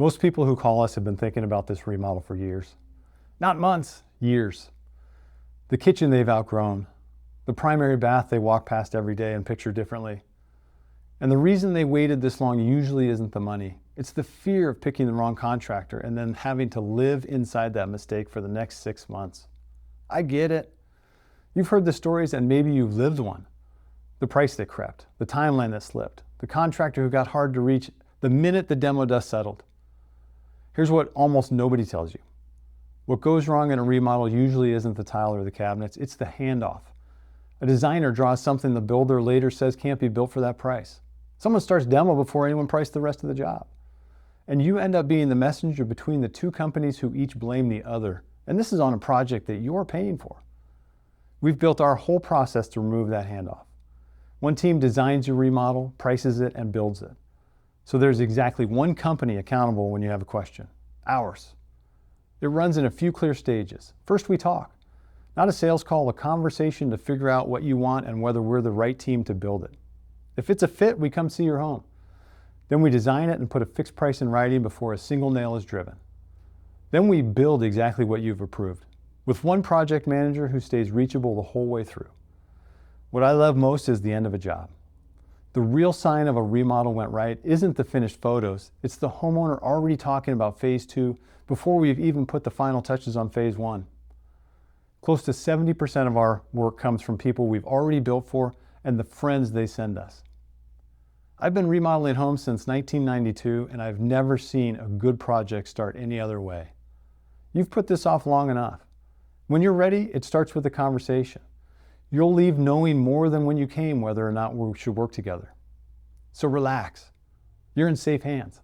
Most people who call us have been thinking about this remodel for years. Not months, years. The kitchen they've outgrown. The primary bath they walk past every day and picture differently. And the reason they waited this long usually isn't the money. It's the fear of picking the wrong contractor and then having to live inside that mistake for the next 6 months. I get it. You've heard the stories and maybe you've lived one. The price that crept, the timeline that slipped, the contractor who got hard to reach the minute the demo dust settled. Here's what almost nobody tells you. What goes wrong in a remodel usually isn't the tile or the cabinets, it's the handoff. A designer draws something the builder later says can't be built for that price. Someone starts demo before anyone priced the rest of the job. And you end up being the messenger between the two companies who each blame the other. And this is on a project that you're paying for. We've built our whole process to remove that handoff. One team designs your remodel, prices it, and builds it. So there's exactly one company accountable when you have a question. Ours. It runs in a few clear stages. First, we talk. Not a sales call, a conversation to figure out what you want and whether we're the right team to build it. If it's a fit, we come see your home. Then we design it and put a fixed price in writing before a single nail is driven. Then we build exactly what you've approved, with one project manager who stays reachable the whole way through. What I love most is the end of a job. The real sign of a remodel went right isn't the finished photos, it's the homeowner already talking about phase 2 before we've even put the final touches on phase 1. Close to 70% of our work comes from people we've already built for and the friends they send us. I've been remodeling homes since 1992 and I've never seen a good project start any other way. You've put this off long enough. When you're ready, it starts with a conversation. You'll leave knowing more than when you came whether or not we should work together. So relax. You're in safe hands.